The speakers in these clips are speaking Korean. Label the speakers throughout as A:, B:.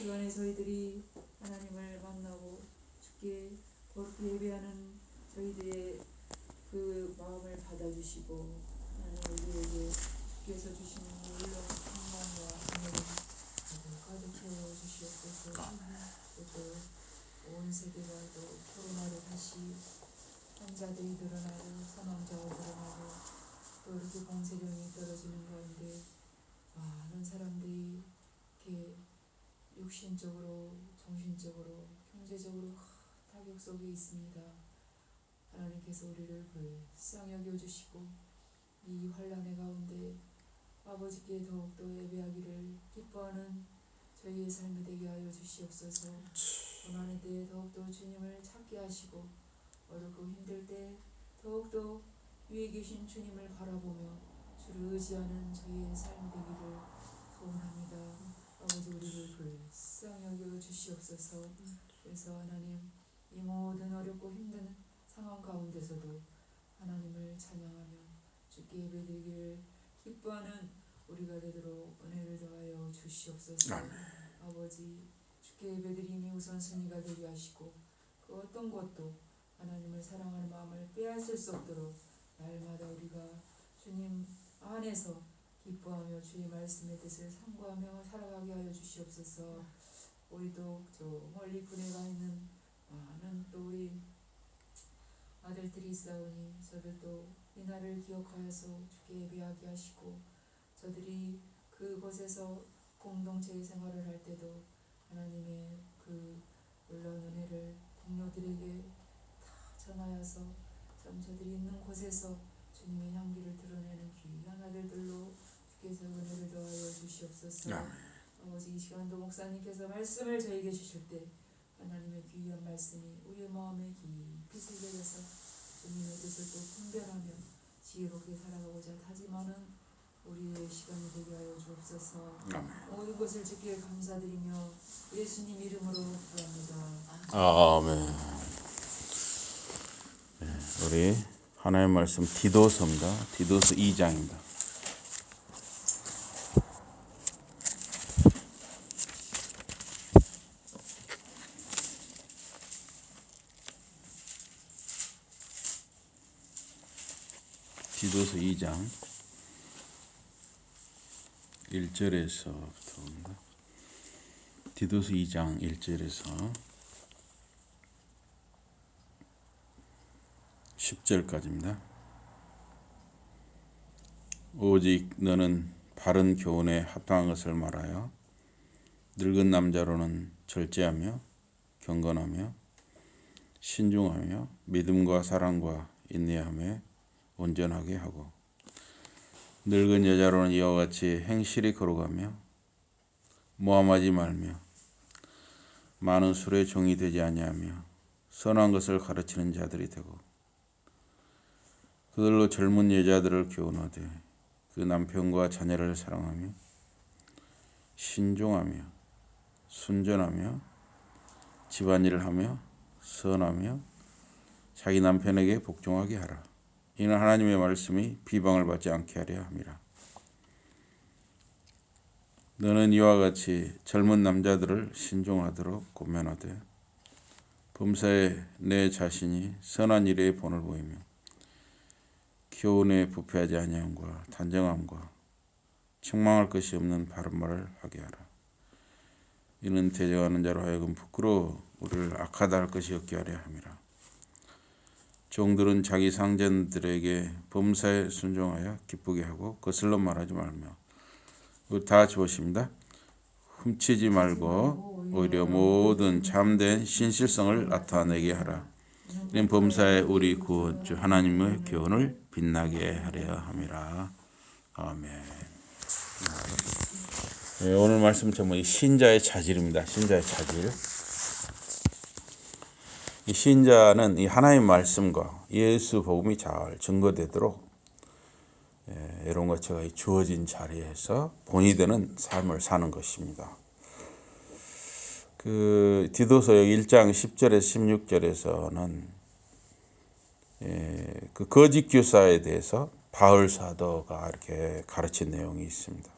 A: 시간에 저희들이 하나님을 만나고 주께 거룩히 예배하는 저희들의 그 마음을 받아주시고 하나님 우리에게 주께서 주신 놀라운 평강과 은혜를 가득 채워 주시옵소서. 또 온 세계가 또 코로나로 다시 환자들이 늘어나고 사망자가 늘어나고 또 이렇게 공세령이 떨어지는 가운데 많은 사람들이 이렇게 육신적으로, 정신적으로, 경제적으로 타격 속에 있습니다. 하나님께서 우리를 불쌍히 여겨주시고 이 환난의 가운데 아버지께 더욱더 예배하기를 기뻐하는 저희의 삶이 되게 하여 주시옵소서. 고난의 때에 더욱더 주님을 찾게 하시고 어렵고 힘들 때 더욱더 위에 계신 주님을 바라보며 주를 의지하는 저희의 삶이 되기를 소원합니다. 아버지 우리를 불쌍히 여겨 주시옵소서. 그래서 하나님 이 모든 어렵고 힘든 상황 가운데서도 하나님을 찬양하며 주께 예배드리기를 기뻐하는 우리가 되도록 은혜를 더하여 주시옵소서. 아버지 주께 예배드림이 우선 승리가 되게 하시고 그 어떤 것도 하나님을 사랑하는 마음을 빼앗을 수 없도록 날마다 우리가 주님 안에서 기뻐하며 주의 말씀의 뜻을 상고하며 살아가게 하여 주시옵소서. 우리도 저 멀리 군에 가 있는 많은 또 우리 아들들이 있사오니 저들도 이 날을 기억하여서 주께 예배하게 하시고 저들이 그곳에서 공동체의 생활을 할 때도 하나님의 그 놀라운 은혜를 동료들에게 다 전하여서 참 저들이 있는 곳에서 주님의 향기를 드러내는 귀한 아들들로 주께서 은혜를 더하여 주시옵소서. 아버지 이 시간도 목사님께서 말씀을 저에게 주실 때 하나님의 귀한 말씀이 우리의 마음에 깊이 새겨져서 주님의 뜻을 또 분별하며 지혜롭게 살아가고자 다짐하는 우리의 시간이 되게 하여 주옵소서. 모든 것을 주께 감사드리며 예수님 이름으로 기도합니다.
B: 아멘. 네, 우리 하나님의 말씀 디도서입니다. 디도서 2장입니다. 디도서 2장 1절에서부터입니다. 디도서 2장 1절에서 10절까지입니다. 오직 너는 바른 교훈에 합당한 것을 말하여 늙은 남자로는 절제하며 경건하며 신중하며 믿음과 사랑과 인내함에 온전하게 하고 늙은 여자로는 이와 같이 행실히 걸어가며 모함하지 말며 많은 술의 종이 되지 아니하며 선한 것을 가르치는 자들이 되고 그들로 젊은 여자들을 교훈하되 그 남편과 자녀를 사랑하며 신중하며 순전하며 집안일을 하며 선하며 자기 남편에게 복종하게 하라. 이는 하나님의 말씀이 비방을 받지 않게 하려 함이라. 너는 이와 같이 젊은 남자들을 신중하도록 권면하되 범사에 내 자신이 선한 일에 본을 보이며 교훈에 부패하지 아니함과 단정함과 책망할 것이 없는 바른 말을 하게 하라. 이는 대적하는 자로 하여금 부끄러워 우리를 악하다 할 것이 없게 하려 함이라. 종들은 자기 상전들에게 범사에 순종하여 기쁘게 하고 거슬러 말하지 말며 다 같이 보십니다. 훔치지 말고 오히려 모든 참된 신실성을 나타내게 하라. 이는 범사에 우리 구원 주 하나님의 교훈을 빛나게 하려 함이라. 아멘. 네, 오늘 말씀 제목이 신자의 자질입니다. 신자의 자질. 이 신자는 이 하나님의 말씀과 예수 복음이 잘 증거되도록 여러분과 제가 주어진 자리에서 본이 되는 삶을 사는 것입니다. 그 디도서 1장 10절에서 16절에서는 그 거짓 교사에 대해서 바울 사도가 이렇게 가르친 내용이 있습니다.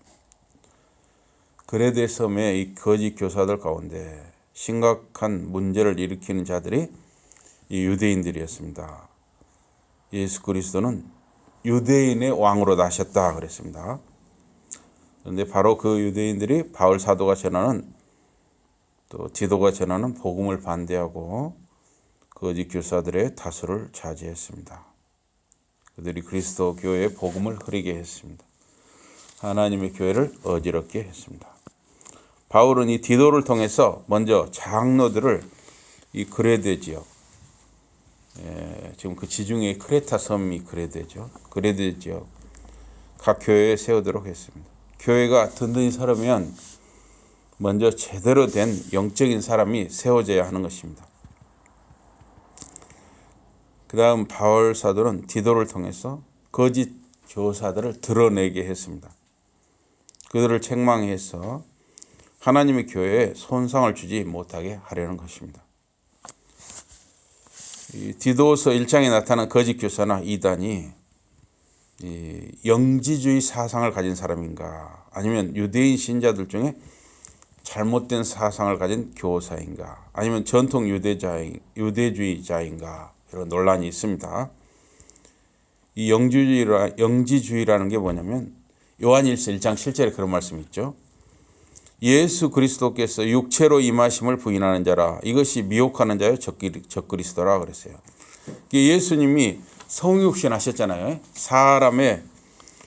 B: 그레데 섬의 이 거짓 교사들 가운데 심각한 문제를 일으키는 자들이 이 유대인들이었습니다. 예수 그리스도는 유대인의 왕으로 나셨다 그랬습니다. 그런데 바로 그 유대인들이 바울 사도가 전하는 또 디도가 전하는 복음을 반대하고 거짓 교사들의 다수를 차지했습니다. 그들이 그리스도 교회의 복음을 흐리게 했습니다. 하나님의 교회를 어지럽게 했습니다. 바울은 이 디도를 통해서 먼저 장로들을 이 그레데 지역, 지금 그 지중해 크레타 섬이 그레데죠. 그레데 지역 각 교회에 세우도록 했습니다. 교회가 든든히 서려면 먼저 제대로 된 영적인 사람이 세워져야 하는 것입니다. 그 다음 바울 사도는 디도를 통해서 거짓 교사들을 드러내게 했습니다. 그들을 책망해서 하나님의 교회에 손상을 주지 못하게 하려는 것입니다. 이 디도서 1장에 나타난 거짓 교사나 이단이 이 영지주의 사상을 가진 사람인가 아니면 유대인 신자들 중에 잘못된 사상을 가진 교사인가 아니면 전통 유대주의자인가 이런 논란이 있습니다. 이 영지주의라는 게 뭐냐면 요한일서 1장 7절에 그런 말씀이 있죠. 예수 그리스도께서 육체로 임하심을 부인하는 자라 이것이 미혹하는 자요 적그리스도라 그랬어요. 예수님이 성육신 하셨잖아요. 사람의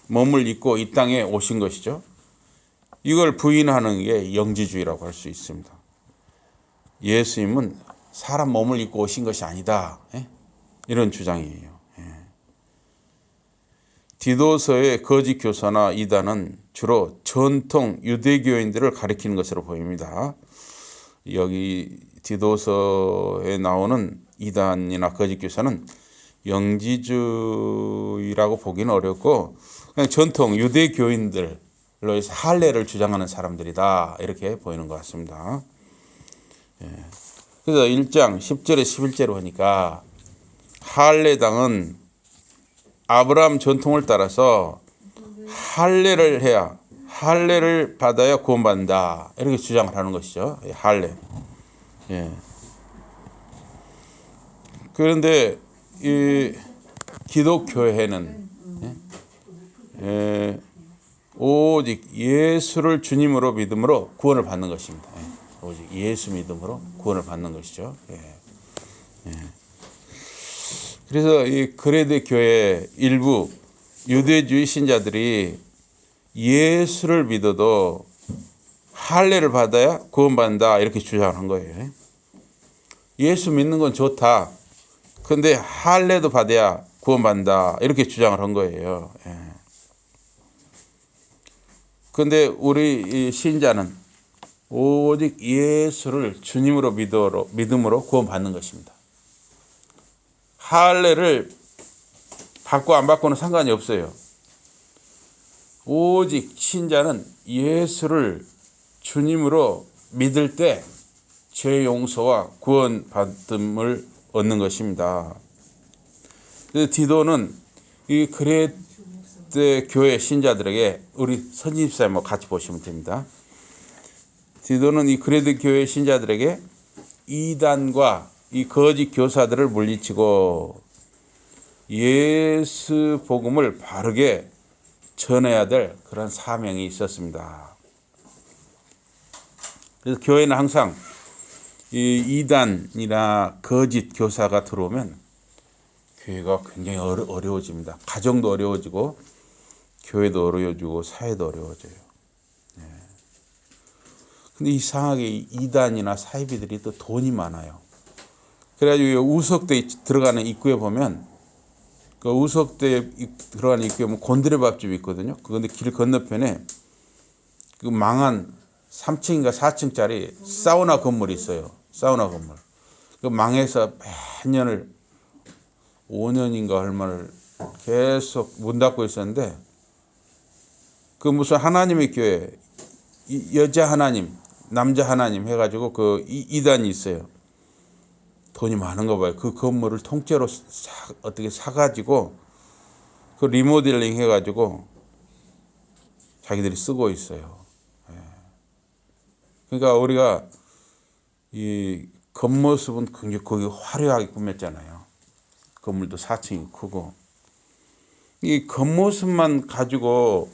B: 몸을 입고 이 땅에 오신 것이죠. 이걸 부인하는 게 영지주의라고 할 수 있습니다. 예수님은 사람 몸을 입고 오신 것이 아니다. 이런 주장이에요. 디도서의 거짓 교사나 이단은 주로 전통 유대교인들을 가리키는 것으로 보입니다. 여기 디도서에 나오는 이단이나 거짓 교사는 영지주의라고 보기는 어렵고 그냥 전통 유대교인들로 해서 할례를 주장하는 사람들이다 이렇게 보이는 것 같습니다. 그래서 1장 10절에 11절로 하니까 할례당은 아브라함 전통을 따라서 할례를 받아야 구원받는다 이렇게 주장을 하는 것이죠. 할례. 그런데 이 기독교회는 오직 예수를 주님으로 믿음으로 구원을 받는 것입니다. 오직 예수 믿음으로 구원을 받는 것이죠. 그래서 이 그레데 교회 일부 유대주의 신자들이 예수를 믿어도 할례를 받아야 구원받는다 이렇게 주장한 거예요. 예수 믿는 건 좋다. 그런데 할례도 받아야 구원받는다 이렇게 주장을 한 거예요. 그런데 우리 신자는 오직 예수를 주님으로 믿음으로 구원받는 것입니다. 할례를 받고 안 받고는 상관이 없어요. 오직 신자는 예수를 주님으로 믿을 때 죄 용서와 구원받음을 얻는 것입니다. 그래서 디도는 이 그레데 교회 신자들에게 우리 선지집사님 같이 보시면 됩니다. 디도는 이 그레데 교회 신자들에게 이단과 이 거짓 교사들을 물리치고 예수 복음을 바르게 전해야 될 그런 사명이 있었습니다. 그래서 교회는 항상 이 이단이나 거짓 교사가 들어오면 교회가 굉장히 어려워집니다. 가정도 어려워지고 교회도 어려워지고 사회도 어려워져요. 근데 이상하게 이단이나 사이비들이 또 돈이 많아요. 그래가지고 우석대 들어가는 입구에 보면 그 우석대 들어가는 입구에 보면 곤드레밥집이 있거든요. 그런데 길 건너편에 그 망한 3층인가 4층짜리 사우나 건물이 있어요. 사우나 건물. 그 망해서 몇 년을 5년인가 얼마를 계속 문 닫고 있었는데 그 무슨 하나님의 교회 여자 하나님 남자 하나님 해가지고 그 이단이 있어요. 돈이 많은가 봐요. 그 건물을 통째로 어떻게 사가지고 그 리모델링 해가지고 자기들이 쓰고 있어요. 그러니까 우리가 이 겉모습은 굉장히 거기 화려하게 꾸몄잖아요. 건물도 4층이 크고 이 겉모습만 가지고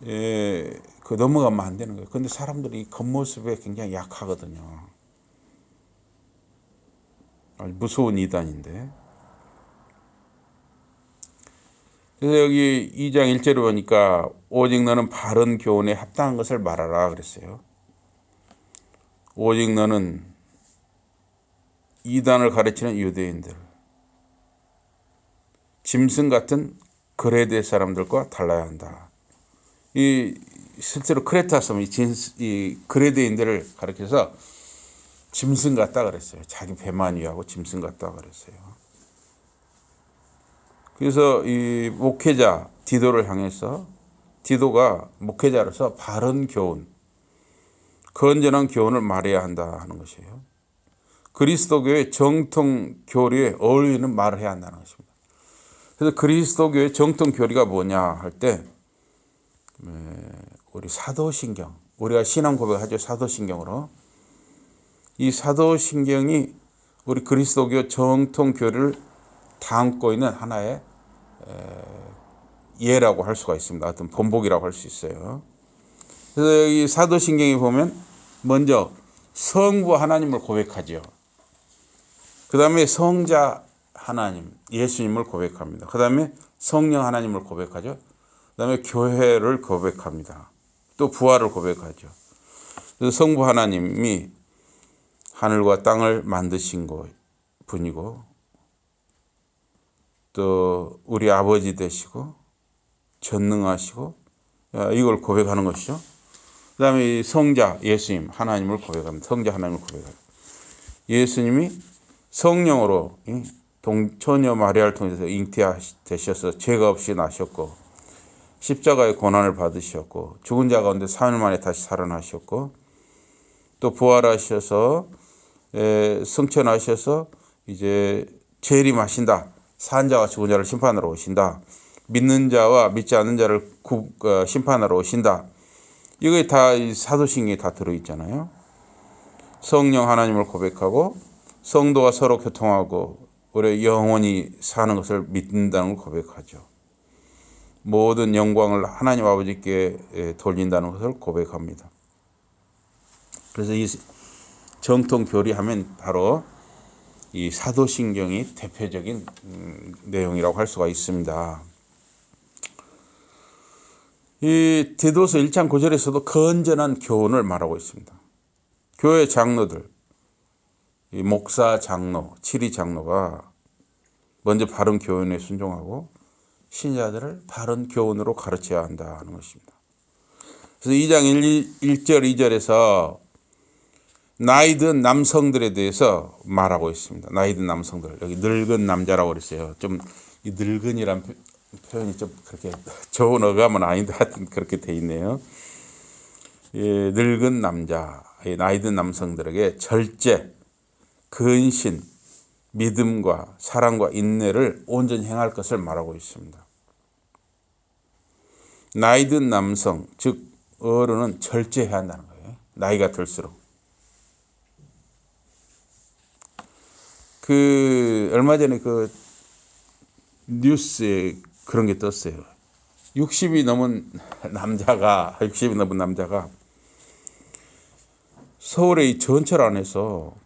B: 그 넘어가면 안 되는 거예요. 근데 사람들이 이 겉모습에 굉장히 약하거든요. 아주 무서운 이단인데. 그래서 여기 2장 1절에 보니까 오직 너는 바른 교훈에 합당한 것을 말하라 그랬어요. 오직 너는 이단을 가르치는 유대인들, 짐승 같은 그레데 사람들과 달라야 한다. 이 실제로 크레타 섬 이 그레데인들을 가르쳐서 짐승 같다 그랬어요. 자기 배만 위하고 짐승 같다 그랬어요. 그래서 이 목회자 디도를 향해서 디도가 목회자로서 바른 교훈, 건전한 교훈을 말해야 한다 하는 것이에요. 그리스도교의 정통 교리에 어울리는 말을 해야 한다는 것입니다. 그래서 그리스도교의 정통 교리가 뭐냐 할 때 우리 사도신경, 우리가 신앙 고백하죠. 사도신경으로. 이 사도신경이 우리 그리스도교 정통 교리를 담고 있는 하나의 예라고 할 수가 있습니다. 어떤 본보기라고 할 수 있어요. 그래서 이 사도신경에 보면 먼저 성부 하나님을 고백하죠. 그 다음에 성자 하나님, 예수님을 고백합니다. 그 다음에 성령 하나님을 고백하죠. 그 다음에 교회를 고백합니다. 또 부활을 고백하죠. 그래서 성부 하나님이 하늘과 땅을 만드신 분이고 또 우리 아버지 되시고 전능하시고 이걸 고백하는 것이죠. 그 다음에 성자 예수님 하나님을 고백합니다. 성자 하나님을 고백합니다. 예수님이 성령으로 처녀 마리아를 통해서 잉태되셔서 죄가 없이 나셨고 십자가의 고난을 받으셨고 죽은 자 가운데 3일 만에 다시 살아나셨고 또 부활하셔서 승천하셔서 이제 재림하신다. 산 자와 죽은 자를 심판하러 오신다. 믿는 자와 믿지 않는 자를 심판하러 오신다. 이게 다 사도신경에 다 들어있잖아요. 성령 하나님을 고백하고 성도가 서로 교통하고 우리 영원히 사는 것을 믿는다는 걸 고백하죠. 모든 영광을 하나님 아버지께 돌린다는 것을 고백합니다. 그래서 이 정통 교리하면 바로 이 사도신경이 대표적인 내용이라고 할 수가 있습니다. 이 디도서 1장 9절에서도 건전한 교훈을 말하고 있습니다. 교회 장로들, 이 목사 장로, 치리 장로가 먼저 바른 교훈에 순종하고 신자들을 바른 교훈으로 가르쳐야 한다 하는 것입니다. 그래서 2장 1절 2절에서 나이 든 남성들에 대해서 말하고 있습니다. 나이 든 남성들. 여기 늙은 남자라고 그랬어요. 좀 이 늙은이란 표현이 좀 그렇게 좋은 어감은 아닌데 하여튼 그렇게 돼 있네요. 예, 늙은 남자, 나이 든 남성들에게 절제, 근신, 믿음과 사랑과 인내를 온전히 행할 것을 말하고 있습니다. 나이 든 남성, 즉 어른은 절제해야 한다는 거예요. 나이가 들수록. 얼마 전에 뉴스에 그런 게 떴어요. 60이 넘은 남자가 서울의 이 전철 안에서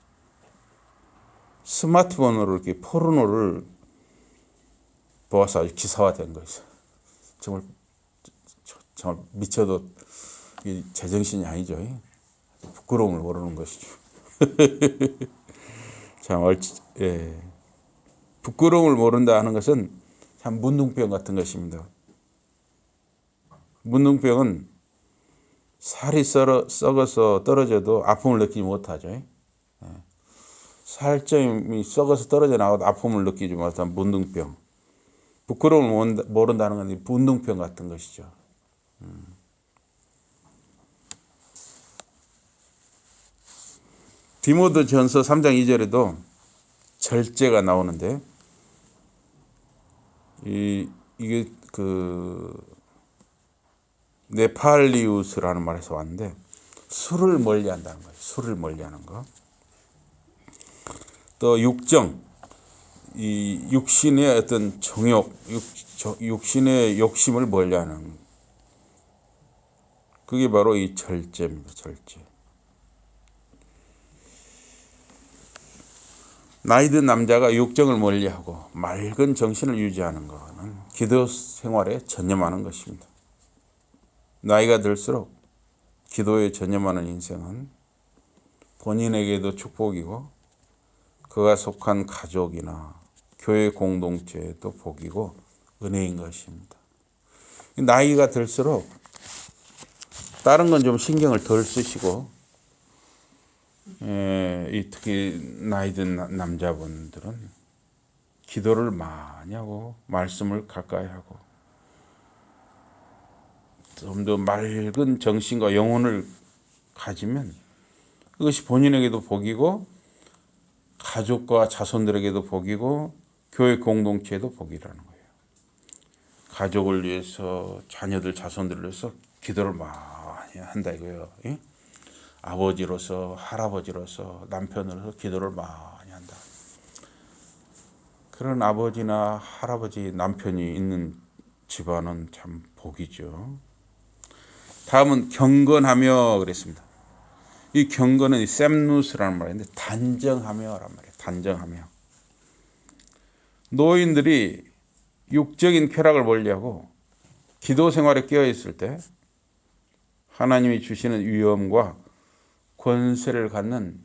B: 스마트폰으로 이렇게 포르노를 보아서 아주 기사화된 거예요. 정말 미쳐도 제정신이 아니죠. 부끄러움을 모르는 것이죠. 참 부끄러움을 모른다 하는 것은 참 문둥병 같은 것입니다. 문둥병은 살이 썩어서 떨어져도 아픔을 느끼지 못하죠. 살점이 썩어서 떨어져 나와도 아픔을 느끼지 못한 문둥병. 부끄러움을 모른다는 건 문둥병 같은 것이죠. 디모데전서 3장 2절에도 절제가 나오는데 이게 네팔리우스라는 말에서 왔는데 술을 멀리한다는 거예요. 술을 멀리하는 거. 또 육정, 이 육신의 어떤 정욕, 육신의 욕심을 멀리하는 그게 바로 이 절제입니다. 절제. 나이 든 남자가 육정을 멀리하고 맑은 정신을 유지하는 것은 기도 생활에 전념하는 것입니다. 나이가 들수록 기도에 전념하는 인생은 본인에게도 축복이고 그가 속한 가족이나 교회 공동체에도 복이고 은혜인 것입니다. 나이가 들수록 다른 건 좀 신경을 덜 쓰시고 특히 나이 든 남자분들은 기도를 많이 하고 말씀을 가까이 하고 좀 더 맑은 정신과 영혼을 가지면 그것이 본인에게도 복이고 가족과 자손들에게도 복이고 교회 공동체에도 복이라는 거예요. 가족을 위해서 자녀들 자손들을 위해서 기도를 많이 한다 이거예요. 예? 아버지로서 할아버지로서 남편으로서 기도를 많이 한다. 그런 아버지나 할아버지 남편이 있는 집안은 참 복이죠. 다음은 경건하며 그랬습니다. 이 경건은 이 셈누스라는 말인데 단정하며란 말이에요. 단정하며. 노인들이 육적인 쾌락을 멀리하고 기도 생활에 끼어 있을 때 하나님이 주시는 위엄과 권세를 갖는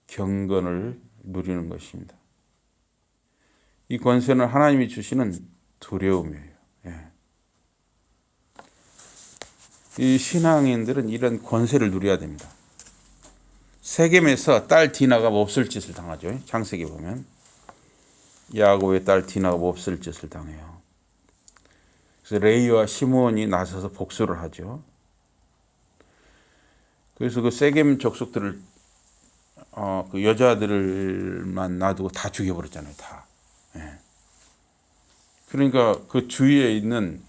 B: 경건을 누리는 것입니다. 이 권세는 하나님이 주시는 두려움이에요. 예. 이 신앙인들은 이런 권세를 누려야 됩니다. 세겜에서 딸 디나가 몹쓸 짓을 당하죠. 창세기 보면 야곱의 딸 디나가 몹쓸 짓을 당해요. 그래서 레이와 시므온이 나서서 복수를 하죠. 그래서 그 세겜 족속들을 그 여자들만 놔두고 다 죽여버렸잖아요. 다. 예. 그러니까 그 주위에 있는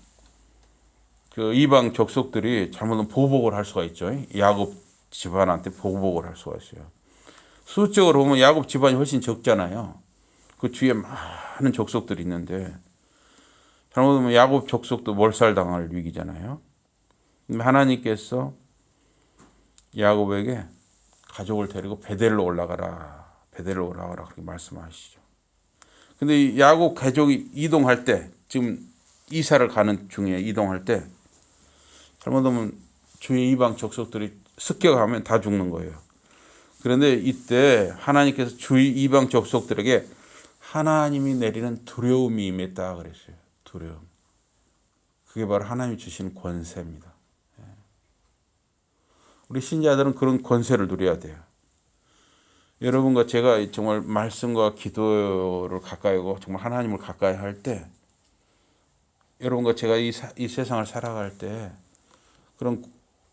B: 그 이방 족속들이 잘못하면 보복을 할 수가 있죠. 야곱 집안한테 보복을 할 수가 있어요. 수적으로 보면 야곱 집안이 훨씬 적잖아요. 그 주위에 많은 족속들이 있는데 잘못하면 야곱 족속도 몰살당할 위기잖아요. 하나님께서 야곱에게 가족을 데리고 베델로 올라가라. 베델로 올라가라. 그렇게 말씀하시죠. 근데 야곱 가족이 이동할 때 지금 이사를 가는 중에 이동할 때 잘못하면 주위 이방 족속들이 습격하면 다 죽는 거예요. 그런데 이때 하나님께서 주위 이방 족속들에게 하나님이 내리는 두려움이 임했다 그랬어요. 두려움. 그게 바로 하나님이 주시는 권세입니다. 우리 신자들은 그런 권세를 누려야 돼요. 여러분과 제가 정말 말씀과 기도를 가까이 하고 정말 하나님을 가까이 할 때 여러분과 제가 이 세상을 살아갈 때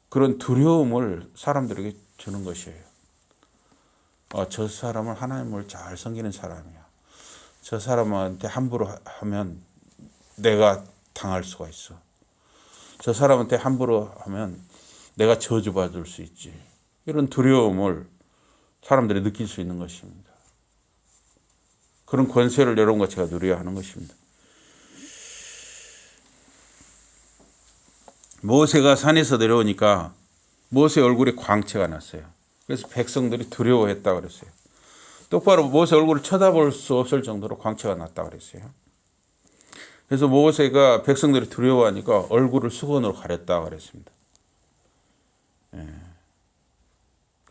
B: 그런 두려움을 사람들에게 주는 것이에요. 저 사람은 하나님을 잘 섬기는 사람이야. 저 사람한테 함부로 하면 내가 당할 수가 있어. 저 사람한테 함부로 하면 내가 저주받을 수 있지. 이런 두려움을 사람들이 느낄 수 있는 것입니다. 그런 권세를 여러분과 제가 누려야 하는 것입니다. 모세가 산에서 내려오니까 모세 얼굴에 광채가 났어요. 그래서 백성들이 두려워했다 그랬어요. 똑바로 모세 얼굴을 쳐다볼 수 없을 정도로 광채가 났다 그랬어요. 그래서 모세가 백성들이 두려워하니까 얼굴을 수건으로 가렸다 그랬습니다.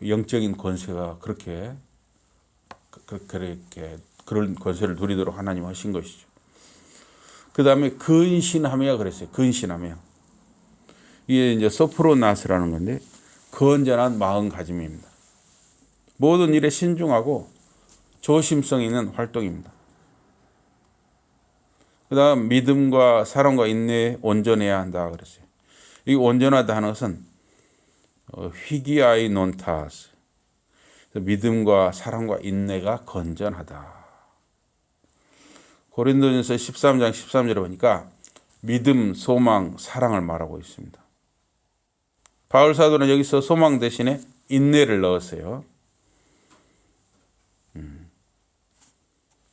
B: 영적인 권세가 그렇게 그런 권세를 누리도록 하나님 하신 것이죠. 그 다음에 근신하며 그랬어요. 근신하며. 이게 이제 소프로나스라는 건데 건전한 마음가짐입니다. 모든 일에 신중하고 조심성 있는 활동입니다. 그 다음 믿음과 사랑과 인내에 온전해야 한다 그랬어요. 이 온전하다 하는 것은 휘기아이 논타스, 믿음과 사랑과 인내가 건전하다. 고린도전서 13장 13절에 보니까 믿음, 소망, 사랑을 말하고 있습니다. 바울 사도는 여기서 소망 대신에 인내를 넣었어요.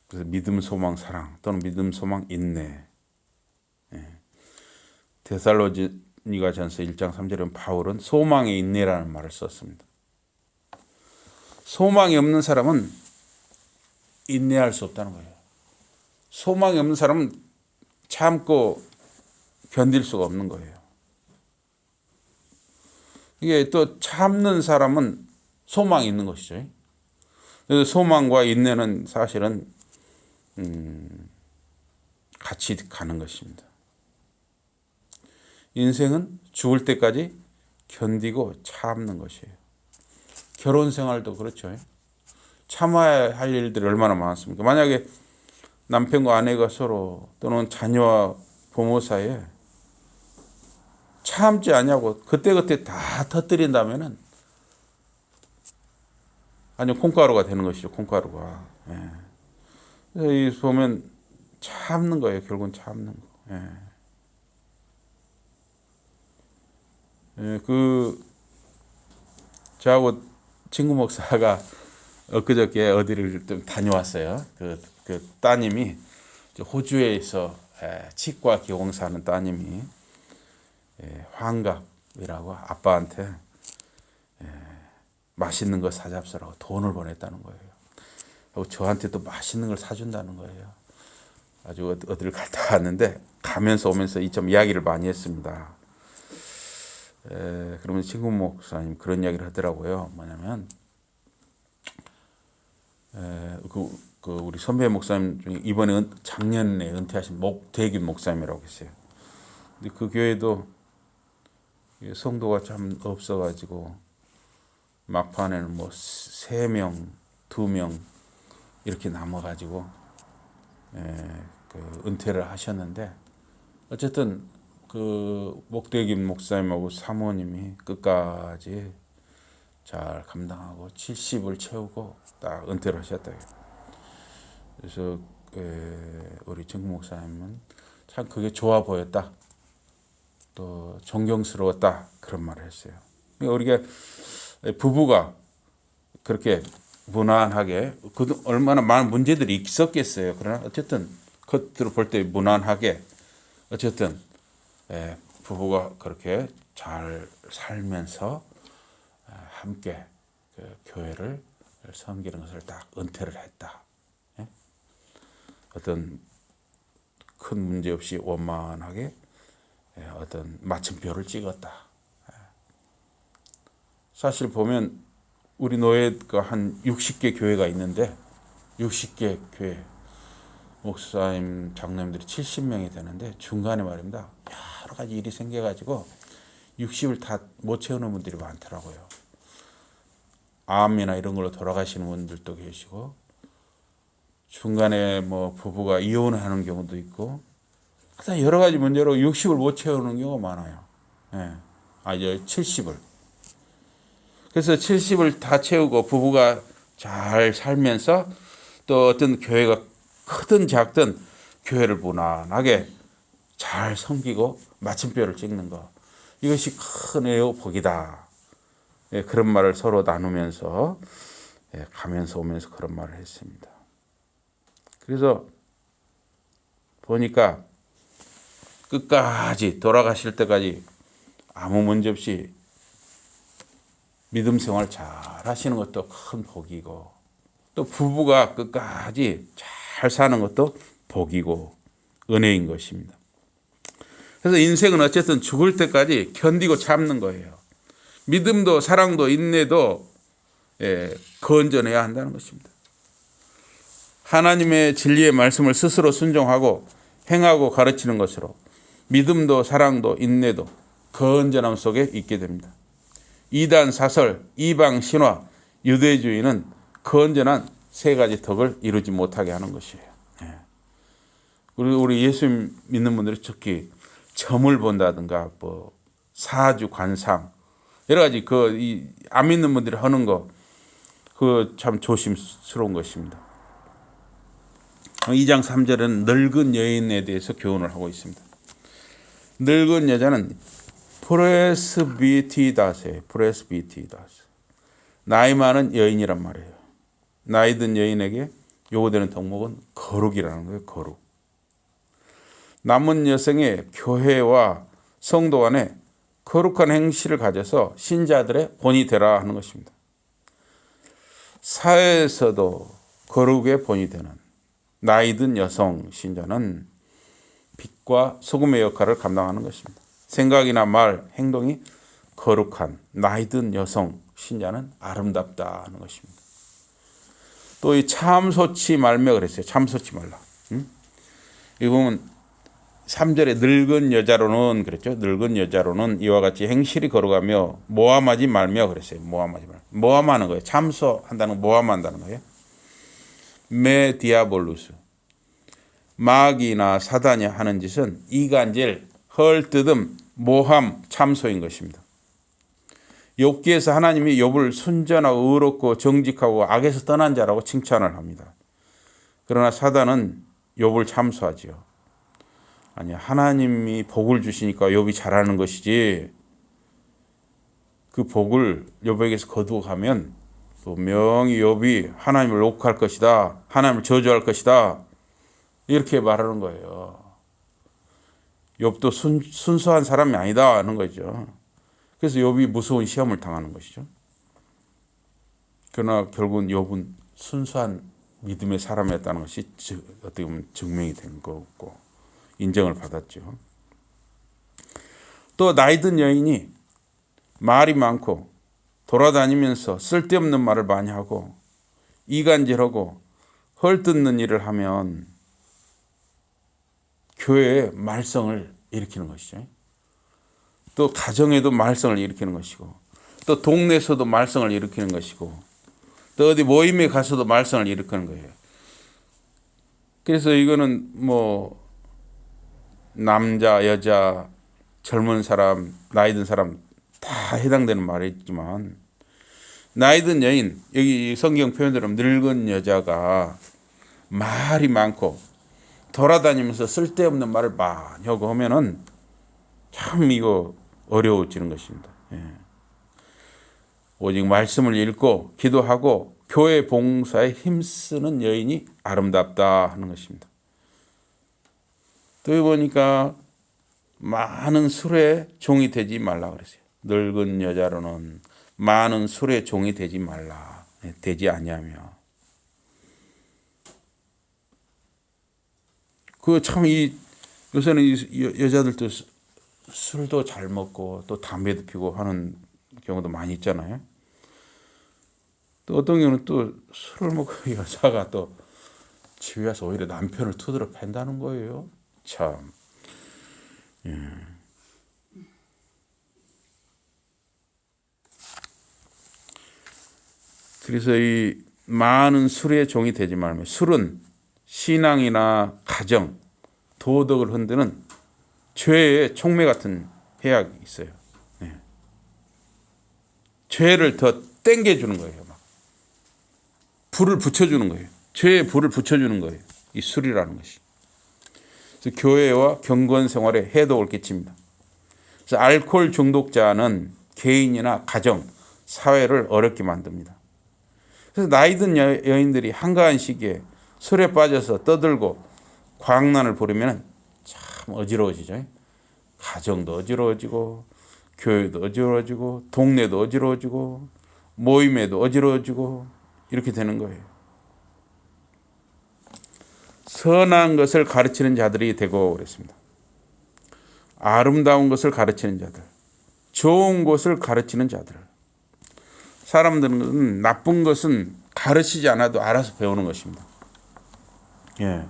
B: 그래서 믿음, 소망, 사랑 또는 믿음, 소망, 인내. 데살로니가전서 1장 3절에 바울은 소망의 인내라는 말을 썼습니다. 소망이 없는 사람은 인내할 수 없다는 거예요. 소망이 없는 사람은 참고 견딜 수가 없는 거예요. 이게 또 참는 사람은 소망이 있는 것이죠. 그래서 소망과 인내는 사실은 같이 가는 것입니다. 인생은 죽을 때까지 견디고 참는 것이에요. 결혼 생활도 그렇죠. 참아야 할 일들이 얼마나 많습니까? 만약에 남편과 아내가 서로 또는 자녀와 부모 사이에 참지 않냐고 그때그때 다 터뜨린다면은 아니 콩가루가 되는 것이죠. 콩가루가. 그래서 이 보면 참는 거예요. 결국은 참는 거. 저하고 친구 목사가 엊그저께 어디를 좀 다녀왔어요. 그 따님이 호주에서 치과 기공사하는 따님이 환갑이라고 아빠한테 맛있는 거 사잡수라고 돈을 보냈다는 거예요. 그리고 저한테 또 맛있는 걸 사준다는 거예요. 아주 어디를 갔다 왔는데 가면서 오면서 이 좀 이야기를 많이 했습니다. 그러면 친구 목사님 그런 이야기를 하더라고요. 뭐냐면 우리 선배 목사님 중에 이번에 작년에 은퇴하신 목대균 목사님이라고 계세요. 근데 그 교회도 성도가 참 없어가지고 막판에는 뭐 3명, 2명 이렇게 남아가지고 그 은퇴를 하셨는데 어쨌든 그 목대균 목사님하고 사모님이 끝까지 잘 감당하고 70을 채우고 딱 은퇴를 하셨다고요. 그래서 우리 정국 목사님은 참 그게 좋아 보였다. 또 존경스러웠다. 그런 말을 했어요. 우리가 부부가 그렇게 무난하게 얼마나 많은 문제들이 있었겠어요. 그러나 어쨌든 겉으로 볼 때 무난하게 어쨌든 부부가 그렇게 잘 살면서 함께 그 교회를 섬기는 것을 딱 은퇴를 했다. 어떤 큰 문제 없이 원만하게 어떤 마침표를 찍었다. 사실 보면 우리 노예가 한 60개 교회가 있는데 60개 교회 목사님 장로님들이 70명이 되는데 중간에 말입니다. 여러 가지 일이 생겨가지고 60을 다 못 채우는 분들이 많더라고요. 암이나 이런 걸로 돌아가시는 분들도 계시고 중간에 뭐 부부가 이혼하는 경우도 있고 하여튼 여러 가지 문제로 60을 못 채우는 경우가 많아요. 이제 70을. 그래서 70을 다 채우고 부부가 잘 살면서 또 어떤 교회가 크든 작든 교회를 무난하게 잘 섬기고 마침표를 찍는 것. 이것이 큰 복이다. 그런 말을 서로 나누면서 가면서 오면서 그런 말을 했습니다. 그래서 보니까 끝까지 돌아가실 때까지 아무 문제 없이 믿음 생활 잘 하시는 것도 큰 복이고 또 부부가 끝까지 잘 사는 것도 복이고 은혜인 것입니다. 그래서 인생은 어쨌든 죽을 때까지 견디고 참는 거예요. 믿음도 사랑도 인내도 건져내야 한다는 것입니다. 하나님의 진리의 말씀을 스스로 순종하고 행하고 가르치는 것으로 믿음도 사랑도 인내도 건전함 속에 있게 됩니다. 이단 사설, 이방 신화, 유대주의는 건전한 세 가지 덕을 이루지 못하게 하는 것이에요. 우리 예수 믿는 분들이 특히 점을 본다든가 뭐 사주 관상 여러 가지 안 믿는 분들이 하는 거 그 참 조심스러운 것입니다. 2장 3절은 늙은 여인에 대해서 교훈을 하고 있습니다. 늙은 여자는 프레스비티다스예요. 프레스비티다스. 나이 많은 여인이란 말이에요. 나이 든 여인에게 요구되는 덕목은 거룩이라는 거예요. 거룩. 남은 여성의 교회와 성도 간에 거룩한 행실을 가져서 신자들의 본이 되라 하는 것입니다. 사회에서도 거룩의 본이 되는 나이 든 여성 신자는 빛과 소금의 역할을 감당하는 것입니다. 생각이나 말, 행동이 거룩한 나이 든 여성 신자는 아름답다 하는 것입니다. 또 이 참소치 말며 그랬어요. 참소치 말라. 이 보면 3절에 늙은 여자로는 그랬죠. 늙은 여자로는 이와 같이 행실이 거룩하며 모함하지 말며 그랬어요. 모함하지 말. 모함하는 거예요. 참소한다는 모함한다는 거예요. 메 디아볼루스. 마귀나 사단이 하는 짓은 이간질, 헐뜯음, 모함, 참소인 것입니다. 욥기에서 하나님이 욥을 순전하고 의롭고 정직하고 악에서 떠난 자라고 칭찬을 합니다. 그러나 사단은 욥을 참소하지요. 아니, 하나님이 복을 주시니까 욥이 잘하는 것이지 그 복을 욥에게서 거두어 가면 분명히 욥이 하나님을 욕할 것이다. 하나님을 저주할 것이다. 이렇게 말하는 거예요. 욥도 순수한 사람이 아니다 하는 거죠. 그래서 욥이 무서운 시험을 당하는 것이죠. 그러나 결국은 욥은 순수한 믿음의 사람이었다는 것이 어떻게 보면 증명이 된 거고 인정을 받았죠. 또 나이 든 여인이 말이 많고 돌아다니면서 쓸데없는 말을 많이 하고 이간질하고 헐뜯는 일을 하면 교회에 말썽을 일으키는 것이죠. 또 가정에도 말썽을 일으키는 것이고 또 동네에서도 말썽을 일으키는 것이고 또 어디 모임에 가서도 말썽을 일으키는 거예요. 그래서 이거는 뭐 남자, 여자, 젊은 사람, 나이 든 사람 다 해당되는 말이지만 나이 든 여인, 여기 성경 표현대로 늙은 여자가 말이 많고 돌아다니면서 쓸데없는 말을 많이 하고 하면은 참 이거 어려워지는 것입니다. 예. 오직 말씀을 읽고 기도하고 교회 봉사에 힘쓰는 여인이 아름답다 하는 것입니다. 또 보니까 많은 술에 종이 되지 말라 그랬어요. 늙은 여자로는 많은 술에 종이 되지 말라. 되지 아니하며. 그 참 이 요새는 이 여자들도 술도 잘 먹고 또 담배도 피고 하는 경우도 많이 있잖아요. 또 어떤 경우는 또 술을 먹고 여자가 또 집에 와서 오히려 남편을 두드러 팬다는 거예요. 참. 예. 그래서 이 많은 술의 종이 되지 말며 술은 신앙이나 가정, 도덕을 흔드는 죄의 촉매 같은 해악이 있어요. 예. 죄를 더 땡겨주는 거예요. 막. 불을 붙여주는 거예요. 죄에 불을 붙여주는 거예요. 이 술이라는 것이. 그래서 교회와 경건 생활에 해독을 끼칩니다. 그래서 알코올 중독자는 개인이나 가정, 사회를 어렵게 만듭니다. 그래서 나이 든 여인들이 한가한 시기에 술에 빠져서 떠들고 광란을 부리면 참 어지러워지죠. 가정도 어지러워지고 교회도 어지러워지고 동네도 어지러워지고 모임에도 어지러워지고 이렇게 되는 거예요. 선한 것을 가르치는 자들이 되고 그랬습니다. 아름다운 것을 가르치는 자들, 좋은 것을 가르치는 자들. 사람들은 나쁜 것은 가르치지 않아도 알아서 배우는 것입니다. 예.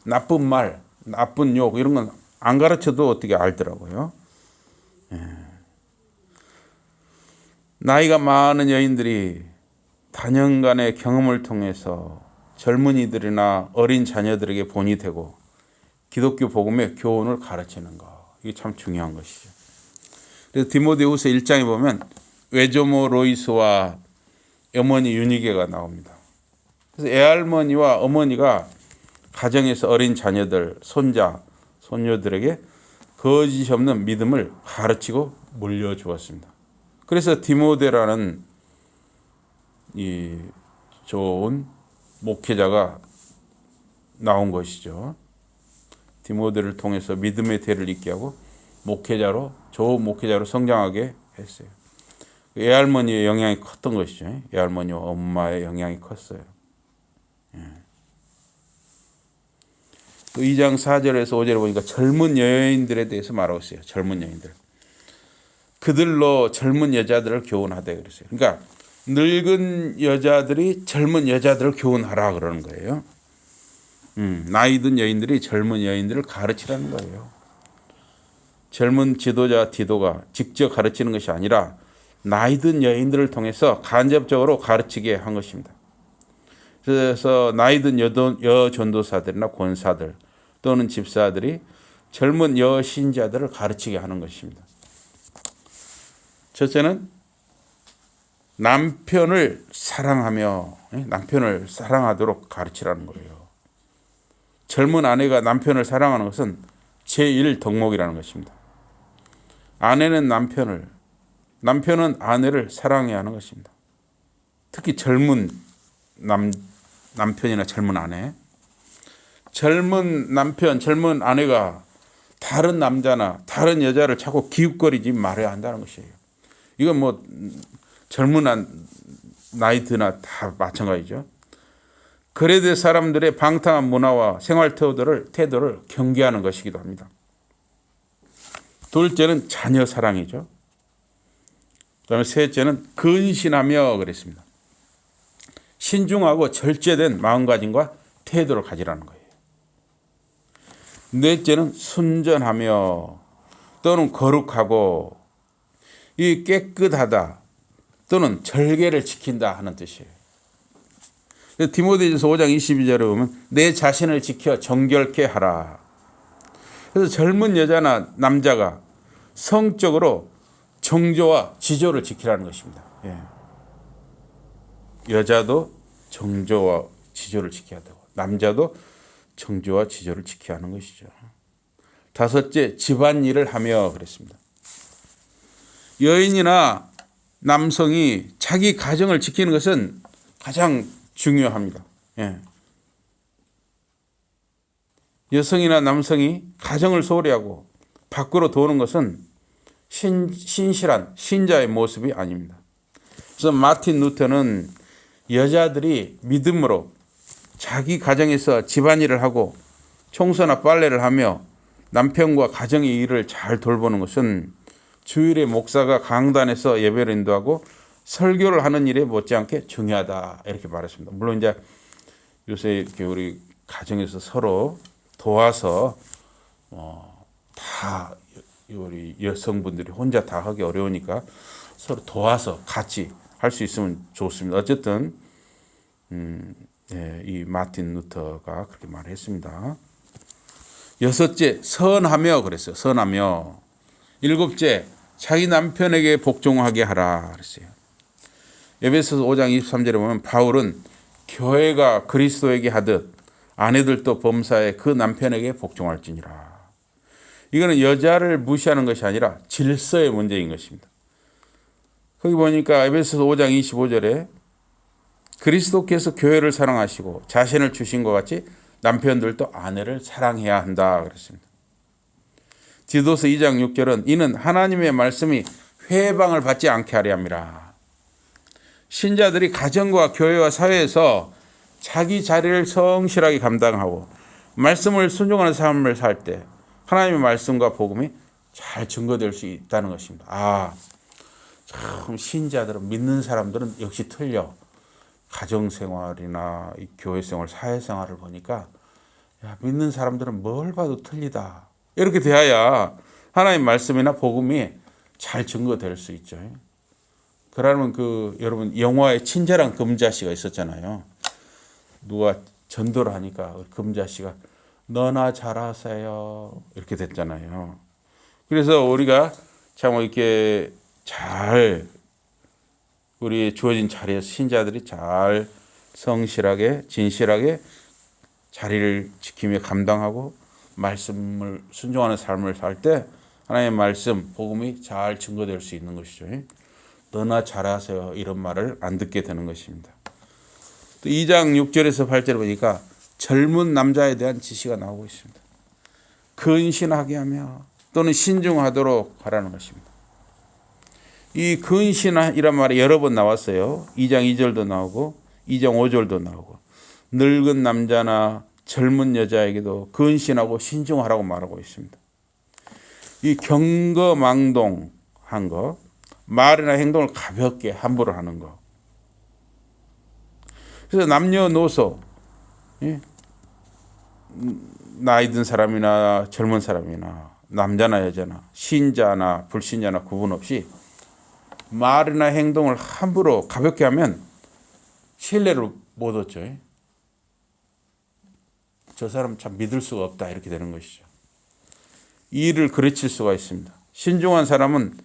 B: 나쁜 말, 나쁜 욕 이런 건 안 가르쳐도 어떻게 알더라고요. 예. 나이가 많은 여인들이 다년간의 경험을 통해서 젊은이들이나 어린 자녀들에게 본이 되고 기독교 복음의 교훈을 가르치는 거. 이게 참 중요한 것이죠. 그래서 디모데후서 1장에 보면 외조모 로이스와 어머니 유니게가 나옵니다. 그래서 애할머니와 어머니가 가정에서 어린 자녀들, 손자, 손녀들에게 거짓이 없는 믿음을 가르치고 물려주었습니다. 그래서 디모데라는 이 좋은 목회자가 나온 것이죠. 디모데를 통해서 믿음의 대를 잇게 하고 좋은 목회자로 성장하게 했어요. 애할머니의 영향이 컸던 것이죠. 애할머니와 엄마의 영향이 컸어요. 또 2장 4절에서 5절에 보니까 젊은 여인들에 대해서 말하고 있어요. 젊은 여인들. 그들로 젊은 여자들을 교훈하되 그랬어요. 그러니까 늙은 여자들이 젊은 여자들을 교훈하라 그러는 거예요. 나이 든 여인들이 젊은 여인들을 가르치라는 거예요. 젊은 지도자 디도가 직접 가르치는 것이 아니라 나이 든 여인들을 통해서 간접적으로 가르치게 한 것입니다. 그래서 나이 든 여전도사들이나 권사들 또는 집사들이 젊은 여신자들을 가르치게 하는 것입니다. 첫째는 남편을 사랑하도록 가르치라는 거예요. 젊은 아내가 남편을 사랑하는 것은 제1덕목이라는 것입니다. 아내는 남편은 아내를 사랑해야 하는 것입니다. 특히 젊은 남편이나 젊은 아내, 젊은 남편, 젊은 아내가 다른 남자나 다른 여자를 자꾸 기웃거리지 말아야 한다는 것이에요. 이건 뭐 젊은 나이 드나 다 마찬가지죠. 그레데 사람들의 방탕한 문화와 생활 태도를 경계하는 것이기도 합니다. 둘째는 자녀 사랑이죠. 그다음에 셋째는 근신하며 그랬습니다. 신중하고 절제된 마음가짐과 태도를 가지라는 거예요. 넷째는 순전하며 또는 거룩하고 이 깨끗하다 또는 절개를 지킨다 하는 뜻이에요. 디모데전서 5장 22절에 보면 내 자신을 지켜 정결케 하라. 그래서 젊은 여자나 남자가 성적으로 정조와 지조를 지키라는 것입니다. 여자도 정조와 지조를 지켜야 되고 남자도 정조와 지조를 지켜야 하는 것이죠. 다섯째, 집안일을 하며 그랬습니다. 여인이나 남성이 자기 가정을 지키는 것은 가장 중요합니다. 여성이나 남성이 가정을 소홀히 하고 밖으로 도는 것은 신실한 신자의 모습이 아닙니다. 그래서 마틴 루터는 여자들이 믿음으로 자기 가정에서 집안일을 하고 청소나 빨래를 하며 남편과 가정의 일을 잘 돌보는 것은 주일에 목사가 강단에서 예배를 인도하고 설교를 하는 일에 못지않게 중요하다 이렇게 말했습니다. 물론 이제 요새 이렇게 우리 가정에서 서로 도와서 다 우리 여성분들이 혼자 다 하기 어려우니까 서로 도와서 같이 할 수 있으면 좋습니다. 어쨌든 이 마틴 루터가 그렇게 말했습니다. 여섯째, 선하며 그랬어요. 선하며. 일곱째, 자기 남편에게 복종하게 하라 그랬어요. 에베소서 5장 23절에 보면 바울은 교회가 그리스도에게 하듯 아내들도 범사에 그 남편에게 복종할지니라. 이거는 여자를 무시하는 것이 아니라 질서의 문제인 것입니다. 거기 보니까 에베소서 5장 25절에 그리스도께서 교회를 사랑하시고 자신을 주신 것 같이 남편들도 아내를 사랑해야 한다 그랬습니다. 디도서 2장 6절은 이는 하나님의 말씀이 회방을 받지 않게 하려 함이라. 신자들이 가정과 교회와 사회에서 자기 자리를 성실하게 감당하고 말씀을 순종하는 삶을 살 때 하나님의 말씀과 복음이 잘 증거될 수 있다는 것입니다. 참 신자들은 믿는 사람들은 역시 틀려. 가정생활이나 교회생활, 사회생활을 보니까 믿는 사람들은 뭘 봐도 틀리다. 이렇게 돼야 하나님의 말씀이나 복음이 잘 증거될 수 있죠. 그러면 여러분 영화에 친절한 금자씨가 있었잖아요. 누가 전도를 하니까 금자씨가 너나 잘하세요 이렇게 됐잖아요. 그래서 우리가 참 이렇게 잘 우리 주어진 자리에서 신자들이 잘 성실하게 진실하게 자리를 지키며 감당하고 말씀을 순종하는 삶을 살 때 하나님의 말씀, 복음이 잘 증거될 수 있는 것이죠. 너나 잘하세요 이런 말을 안 듣게 되는 것입니다. 또 2장 6절에서 8절을 보니까 젊은 남자에 대한 지시가 나오고 있습니다. 근신하게 하며 또는 신중하도록 하라는 것입니다. 이 근신이란 말이 여러 번 나왔어요. 2장 2절도 나오고 2장 5절도 나오고 늙은 남자나 젊은 여자에게도 근신하고 신중하라고 말하고 있습니다. 이 경거망동한 거, 말이나 행동을 가볍게 함부로 하는 거. 그래서 남녀노소, 나이 든 사람이나 젊은 사람이나 남자나 여자나 신자나 불신자나 구분 없이 말이나 행동을 함부로 가볍게 하면 신뢰를 못 얻죠. 저 사람 참 믿을 수가 없다 이렇게 되는 것이죠. 이 일을 그르칠 수가 있습니다. 신중한 사람은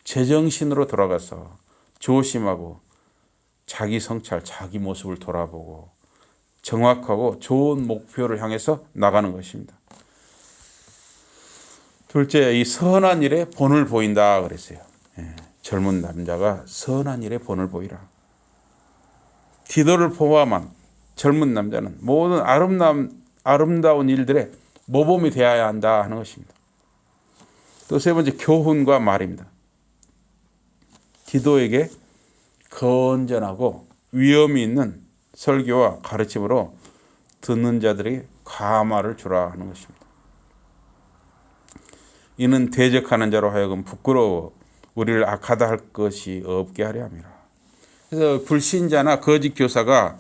B: 제정신으로 돌아가서 조심하고 자기 성찰, 자기 모습을 돌아보고 정확하고 좋은 목표를 향해서 나가는 것입니다. 둘째, 이 선한 일에 본을 보인다 그랬어요. 젊은 남자가 선한 일에 본을 보이라. 디도를 포함한 젊은 남자는 모든 아름다운 일들에 모범이 되어야 한다 하는 것입니다. 또 세 번째, 교훈과 말입니다. 디도에게 건전하고 위엄이 있는 설교와 가르침으로 듣는 자들에게 감화를 주라 하는 것입니다. 이는 대적하는 자로 하여금 부끄러워 우리를 악하다 할 것이 없게 하려 함이라. 그래서 불신자나 거짓 교사가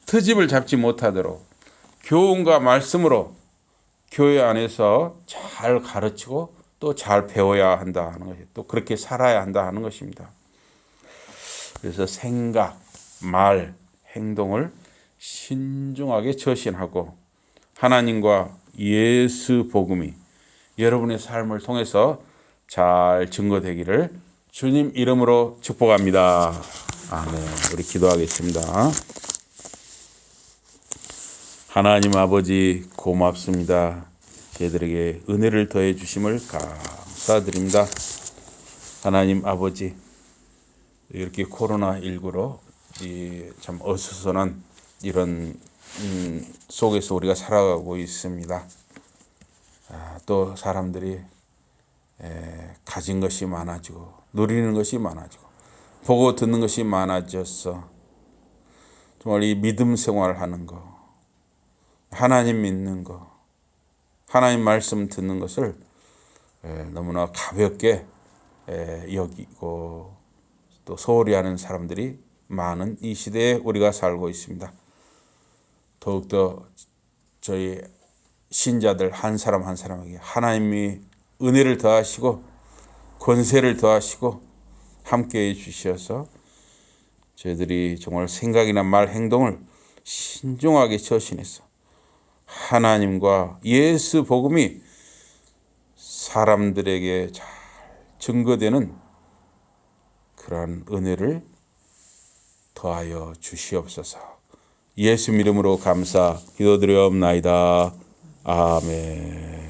B: 트집을 잡지 못하도록 교훈과 말씀으로 교회 안에서 잘 가르치고 또 잘 배워야 한다 하는 것이, 또 그렇게 살아야 한다 하는 것입니다. 그래서 생각, 말, 행동을 신중하게 처신하고 하나님과 예수 복음이 여러분의 삶을 통해서 잘 증거되기를 주님 이름으로 축복합니다. 아멘. 우리 기도하겠습니다. 하나님 아버지 고맙습니다. 저희들에게 은혜를 더해 주심을 감사드립니다. 하나님 아버지, 이렇게 코로나19로 참 어수선한 이런 속에서 우리가 살아가고 있습니다. 또 사람들이 가진 것이 많아지고 누리는 것이 많아지고 보고 듣는 것이 많아졌어. 정말 이 믿음 생활하는 거, 하나님 믿는 거, 하나님 말씀 듣는 것을 너무나 가볍게 여기고 또 소홀히 하는 사람들이 많은 이 시대에 우리가 살고 있습니다. 더욱더 저희 신자들 한 사람 한 사람에게 하나님이 은혜를 더하시고 권세를 더하시고 함께해 주셔서 저희들이 정말 생각이나 말, 행동을 신중하게 처신해서 하나님과 예수 복음이 사람들에게 잘 증거되는 그러한 은혜를 더하여 주시옵소서. 예수 이름으로 감사 기도드리옵나이다. 아멘.